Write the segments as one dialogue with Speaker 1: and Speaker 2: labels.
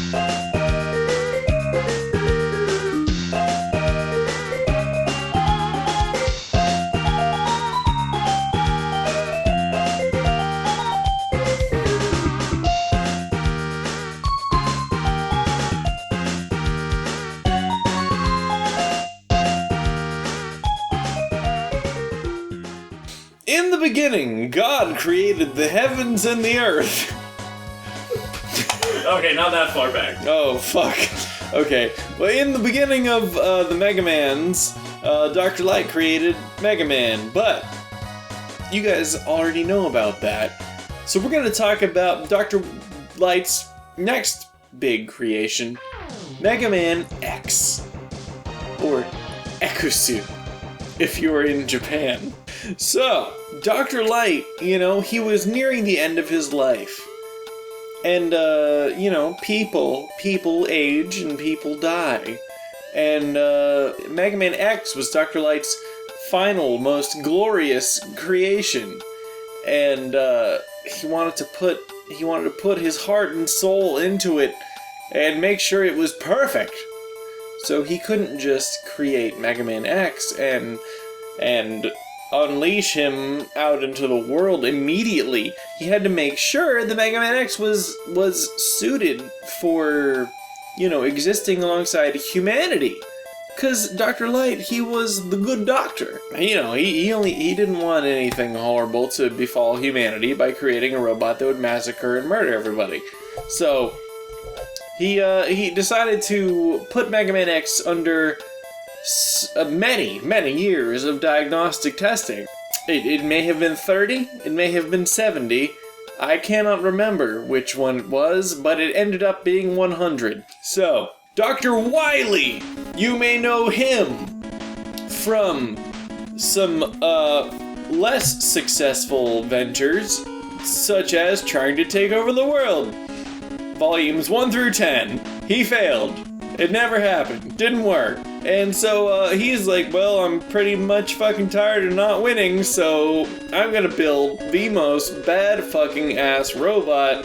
Speaker 1: In the beginning, God created the heavens and the earth.
Speaker 2: Okay, not that far back.
Speaker 1: Oh, fuck. Okay. Well, in the beginning of the Mega Mans, Dr. Light created Mega Man, but you guys already know about that. So we're going to talk about Dr. Light's next big creation, Mega Man X. Or Ekusu, if you're in Japan. So, Dr. Light, he was nearing the end of his life. And, people age and people die. And, Mega Man X was Dr. Light's final, most glorious creation. And, he wanted to put his heart and soul into it and make sure it was perfect. So he couldn't just create Mega Man X and unleash him out into the world immediately. He had to make sure the Mega Man X was suited for, existing alongside humanity. Because Dr. Light, he was the good doctor. He didn't want anything horrible to befall humanity by creating a robot that would massacre and murder everybody. So he decided to put Mega Man X under many, many years of diagnostic testing. It may have been 30, it may have been 70. I cannot remember which one it was, but it ended up being 100. So, Dr. Wily! You may know him from some less successful ventures, such as trying to take over the world. Volumes 1 through 10. He failed. It never happened. Didn't work. And so he's like, well, I'm pretty much fucking tired of not winning, so I'm gonna build the most bad fucking ass robot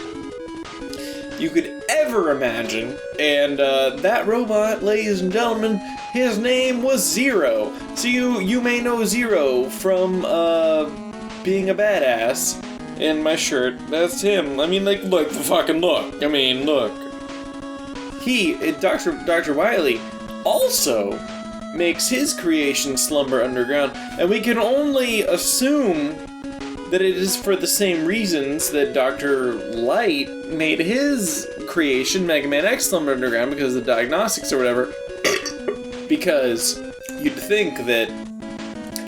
Speaker 1: you could ever imagine. And that robot, ladies and gentlemen, his name was Zero. So you may know Zero from being a badass. In my shirt, that's him. I mean, look. I mean, look. Dr. Wily, also makes his creation slumber underground, and we can only assume that it is for the same reasons that Dr. Light made his creation, Mega Man X, slumber underground, because of the diagnostics or whatever. Because you'd think that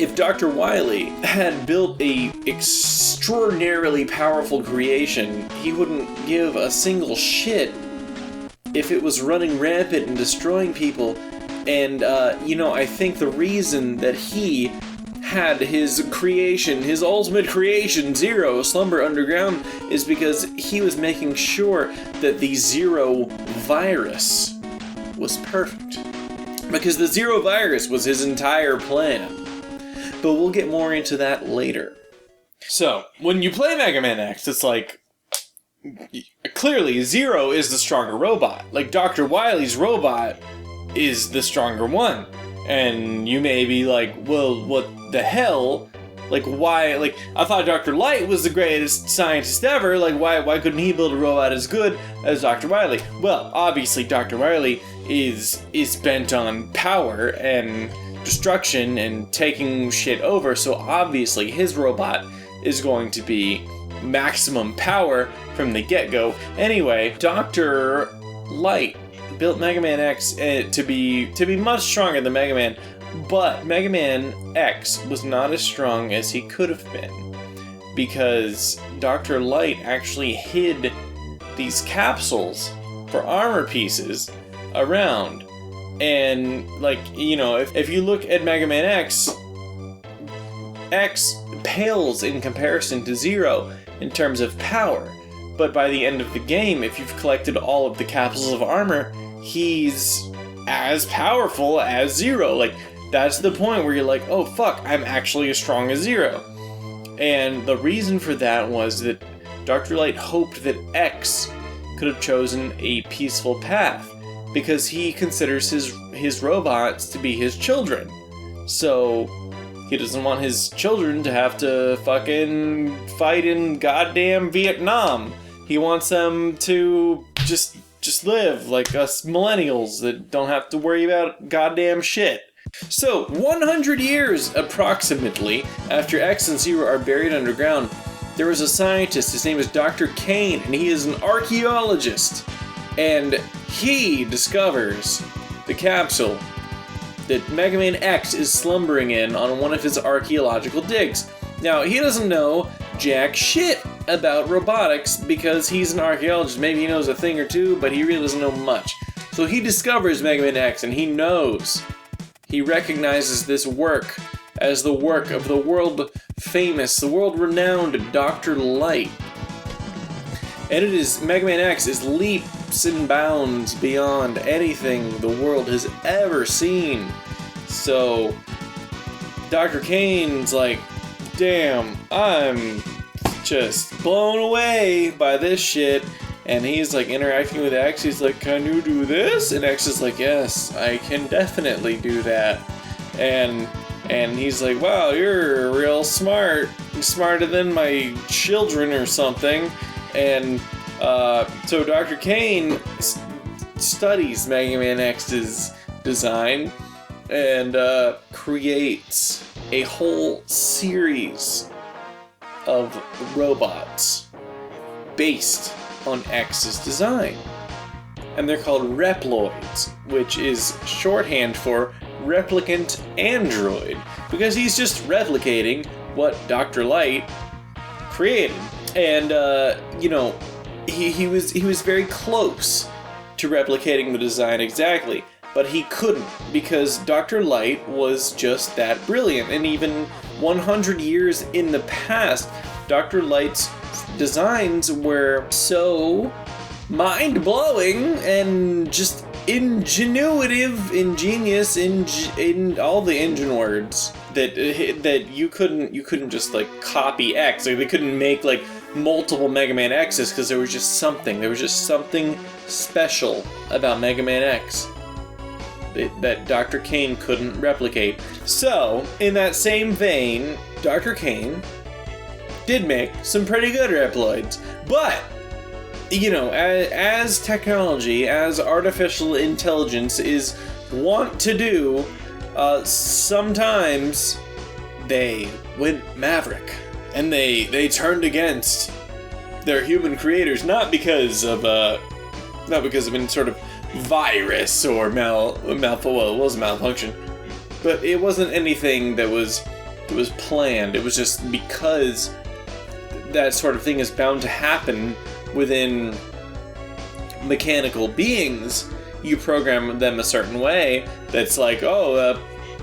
Speaker 1: if Dr. Wily had built a extraordinarily powerful creation, he wouldn't give a single shit if it was running rampant and destroying people. And, I think the reason that he had his creation, his ultimate creation, Zero, slumber underground, is because he was making sure that the Zero virus was perfect. Because the Zero virus was his entire plan. But we'll get more into that later. So, when you play Mega Man X, it's like, clearly Zero is the stronger robot. Like, Dr. Wily's robot is the stronger one. And you may be like, well, what the hell? Like, why? Like, I thought Dr. Light was the greatest scientist ever. Like, why couldn't he build a robot as good as Dr. Wily? Well, obviously Dr. Wily is bent on power and destruction and taking shit over, so obviously his robot is going to be maximum power from the get-go. Anyway, Dr. Light built Mega Man X to be much stronger than Mega Man, but Mega Man X was not as strong as he could have been, because Dr. Light actually hid these capsules for armor pieces around. And, if you look at Mega Man X, X pales in comparison to Zero in terms of power. But by the end of the game, if you've collected all of the capsules of armor, he's as powerful as Zero. Like, that's the point where you're like, oh fuck, I'm actually as strong as Zero. And the reason for that was that Dr. Light hoped that X could have chosen a peaceful path, because he considers his robots to be his children. So he doesn't want his children to have to fucking fight in goddamn Vietnam. He wants them to just live like us millennials that don't have to worry about goddamn shit. So, 100 years approximately after X and Zero are buried underground, there was a scientist, his name is Dr. Kane, and he is an archaeologist. And he discovers the capsule that Mega Man X is slumbering in on one of his archaeological digs. Now, he doesn't know jack shit about robotics because he's an archaeologist. Maybe he knows a thing or two, but he really doesn't know much. So he discovers Mega Man X, and he knows. He recognizes this work as the work of the world-famous, the world-renowned Dr. Light. And Mega Man X is leaps and bounds beyond anything the world has ever seen. So, Dr. Kane's like, damn, I'm just blown away by this shit. And he's like interacting with X, he's like, can you do this? And X is like, yes, I can definitely do that. And he's like, wow, you're real smart. You're smarter than my children or something. And so Dr. Kane studies Mega Man X's design and creates a whole series of robots based on X's design. And they're called Reploids, which is shorthand for Replicant Android, because he's just replicating what Dr. Light created. And, he was very close to replicating the design exactly, but he couldn't, because Dr. Light was just that brilliant. And even 100 years in the past, Dr. Light's designs were so mind-blowing and just ingenious in all the engine words that you couldn't just like copy X. Like they couldn't make like multiple Mega Man X's because there was just something special about Mega Man X that Dr. Kane couldn't replicate. So in that same vein, Dr. Kane did make some pretty good Reploids, but as technology, as artificial intelligence is wont to do, sometimes they went Maverick, and they turned against their human creators, not because of any sort of virus or well, it was a malfunction, but it wasn't anything that was planned. It was just because that sort of thing is bound to happen within mechanical beings. You program them a certain way that's like,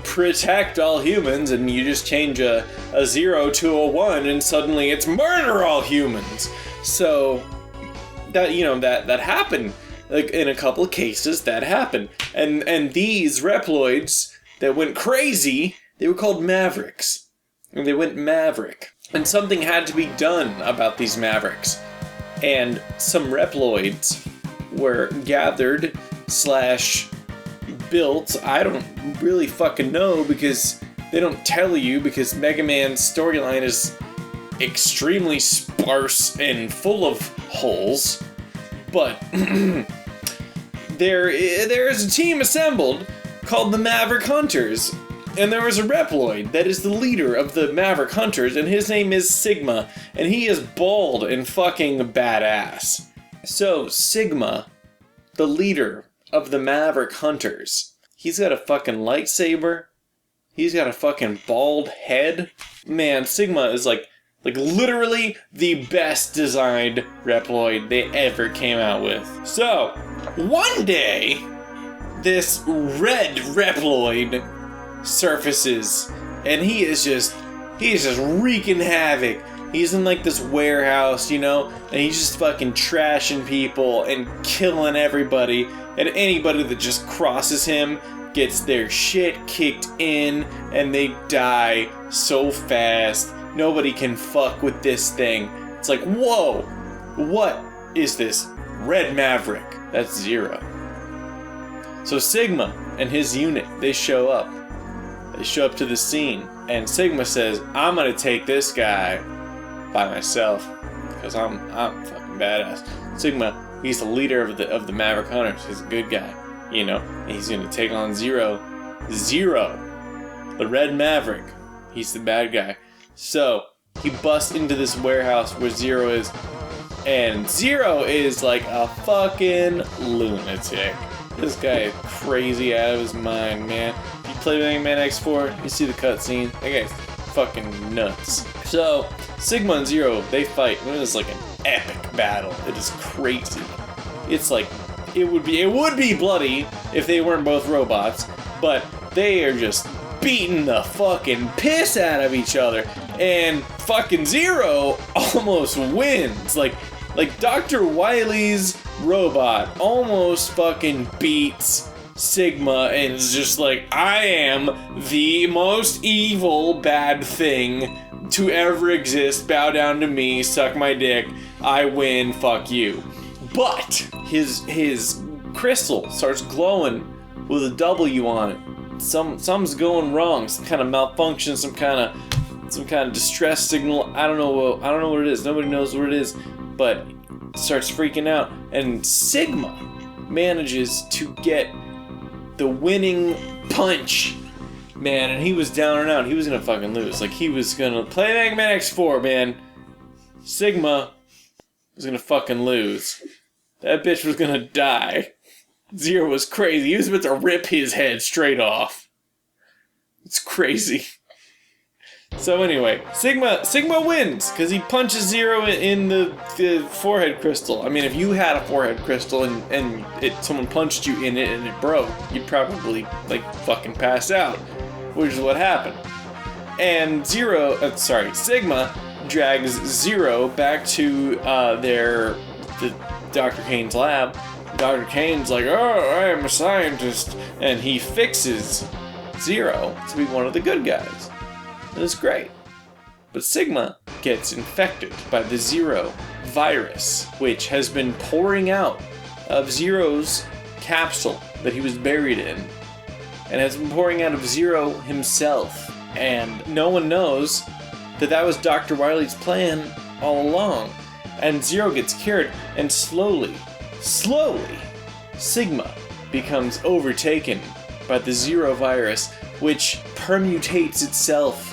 Speaker 1: protect all humans, and you just change a 0 to a 1 and suddenly it's murder all humans. So that happened. Like in a couple of cases that happened. And these Reploids that went crazy, they were called Mavericks. And they went Maverick. And something had to be done about these Mavericks. And some Reploids were gathered / built. I don't really fucking know because they don't tell you, because Mega Man's storyline is extremely sparse and full of holes. But there is a team assembled called the Maverick Hunters. And there was a Reploid that is the leader of the Maverick Hunters, and his name is Sigma, and he is bald and fucking badass. So, Sigma, the leader of the Maverick Hunters, he's got a fucking lightsaber, he's got a fucking bald head. Man, Sigma is like literally the best designed Reploid they ever came out with. So, one day, this red Reploid surfaces, and he's just wreaking havoc. He's in like this warehouse, and he's just fucking trashing people and killing everybody, and anybody that just crosses him gets their shit kicked in, and they die so fast. Nobody can fuck with this thing. It's like, whoa, what is this? Red Maverick. That's Zero. So Sigma and his unit, they show up. They show up to the scene, and Sigma says, I'm gonna take this guy by myself, because I'm fucking badass. Sigma, he's the leader of the Maverick Hunters. He's a good guy, you know? And he's gonna take on Zero. Zero, the Red Maverick. He's the bad guy. So, he busts into this warehouse where Zero is, and Zero is like a fucking lunatic. This guy is crazy out of his mind, man. If you play Mega Man X4, you see the cutscene. That guy's fucking nuts. So, Sigma and Zero, they fight. It is like an epic battle. It is crazy. It's like, it would be bloody if they weren't both robots, but they are just beating the fucking piss out of each other, and fucking Zero almost wins. Like Dr. Wily's robot almost fucking beats Sigma and is just like, I am the most evil bad thing to ever exist. Bow down to me, suck my dick, I win, fuck you. But his crystal starts glowing with a W on it. Something's going wrong, some kind of malfunction, some kind of distress signal. I don't know what it is. Nobody knows what it is, but starts freaking out, and Sigma manages to get the winning punch, man, and he was down and out. He was gonna fucking lose. Like, he was gonna play Mega Man X4, man. Sigma was gonna fucking lose. That bitch was gonna die. Zero was crazy. He was about to rip his head straight off. It's crazy. So anyway, Sigma wins because he punches Zero in the forehead crystal. I mean, if you had a forehead crystal and someone punched you in it and it broke, you'd probably like fucking pass out, which is what happened. And Sigma drags Zero back to the Dr. Kane's lab. Dr. Kane's like, oh, I am a scientist, and he fixes Zero to be one of the good guys. And it's great. But Sigma gets infected by the Zero virus, which has been pouring out of Zero's capsule that he was buried in, and has been pouring out of Zero himself. And no one knows that was Dr. Wily's plan all along. And Zero gets cured, and slowly, Sigma becomes overtaken by the Zero virus, which permutates itself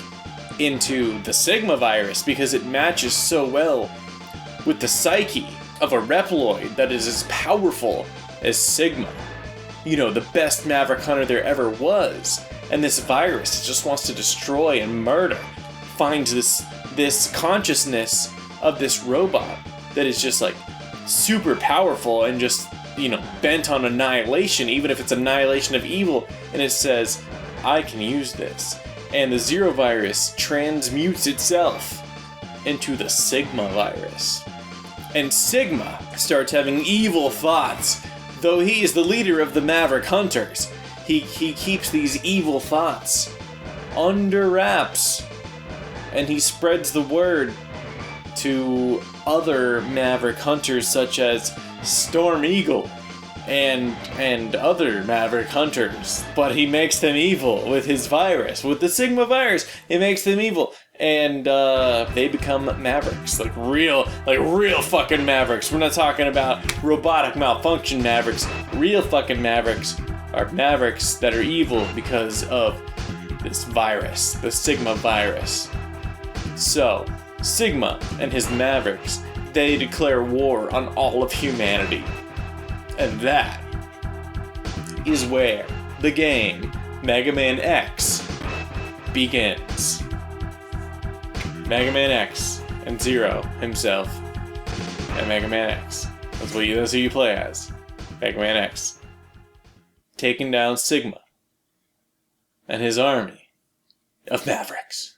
Speaker 1: into the Sigma virus because it matches so well with the psyche of a Reploid that is as powerful as Sigma. You know, the best Maverick Hunter there ever was. And this virus just wants to destroy and murder. Finds this consciousness of this robot that is just like super powerful and just, you know, bent on annihilation, even if it's annihilation of evil. And it says, I can use this. And the Zero virus transmutes itself into the Sigma virus. And Sigma starts having evil thoughts. Though he is the leader of the Maverick Hunters, he keeps these evil thoughts under wraps. And he spreads the word to other Maverick Hunters such as Storm Eagle and other Maverick Hunters, but he makes them evil with his virus. With the Sigma virus, it makes them evil, and they become Mavericks, like real fucking Mavericks. We're not talking about robotic malfunction Mavericks. Real fucking Mavericks are Mavericks that are evil because of this virus, the Sigma virus. So, Sigma and his Mavericks, they declare war on all of humanity. And that is where the game Mega Man X begins. Mega Man X and Zero himself and Mega Man X. That's who you play as. Mega Man X. Taking down Sigma and his army of Mavericks.